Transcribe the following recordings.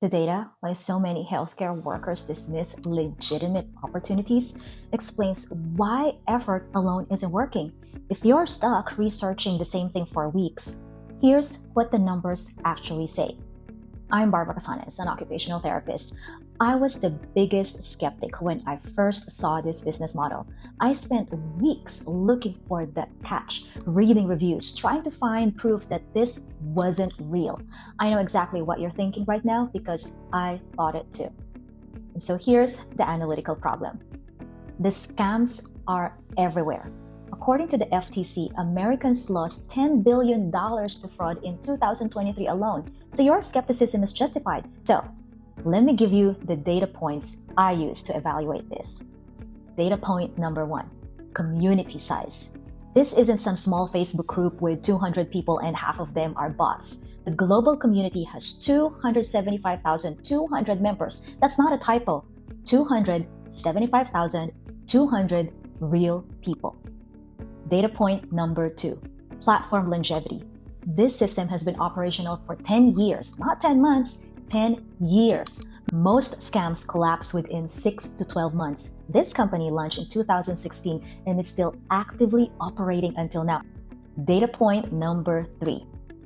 The data, why so many healthcare workers dismiss legitimate opportunities, explains why effort alone isn't working. If you're stuck researching the same thing for weeks, here's what the numbers actually say. I'm Barbara Casanes, an occupational therapist. I was the biggest skeptic when I first saw this business model. I spent weeks looking for the catch, reading reviews, trying to find proof that this wasn't real. I know exactly what you're thinking right now because I thought it too. And so here's the analytical problem. The scams are everywhere. According to the FTC, Americans lost $10 billion to fraud in 2023 alone. So your skepticism is justified. So let me give you the data points I use to evaluate this. Data point number 1, community size. This isn't some small Facebook group with 200 people and half of them are bots. The global community has 275,200 members. That's not a typo. 275,200 real people. Data point number 2, platform longevity. This system has been operational for 10 years, not 10 months, 10 years. Most scams collapse within 6 to 12 months. This company launched in 2016 and is still actively operating until now. Data point number 3,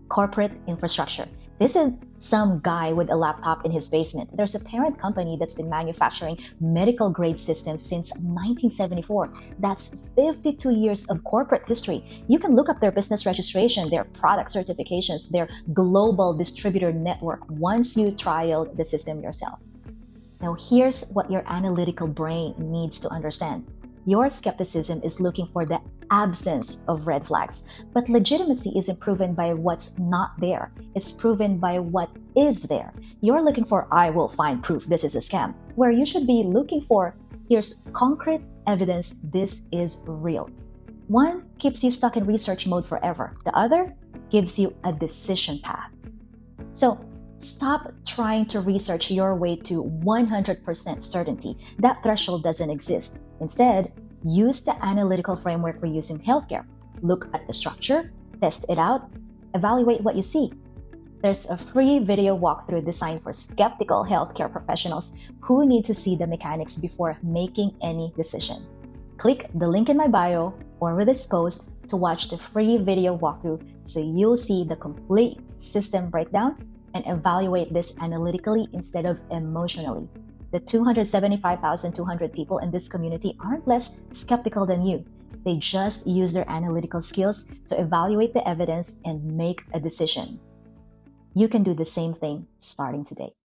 corporate infrastructure. This is some guy with a laptop in his basement. There's a parent company that's been manufacturing medical grade systems since 1974. That's 52 years of corporate history. You can look up their business registration, their product certifications, their global distributor network once you trialed the system yourself. Now here's what your analytical brain needs to understand. Your skepticism is looking for the absence of red flags, but legitimacy isn't proven by what's not there. It's proven by what is there. You're looking for, I will find proof this is a scam, where you should be looking for, here's concrete evidence this is real. One keeps you stuck in research mode forever. The other gives you a decision path. So stop trying to research your way to 100% certainty. That threshold doesn't exist. Instead, use the analytical framework we use in healthcare. Look at the structure, test it out, evaluate what you see. There's a free video walkthrough designed for skeptical healthcare professionals who need to see the mechanics before making any decision. Click the link in my bio or with this post to watch the free video walkthrough so you'll see the complete system breakdown and evaluate this analytically instead of emotionally. The 275,200 people in this community aren't less skeptical than you. They just use their analytical skills to evaluate the evidence and make a decision. You can do the same thing starting today.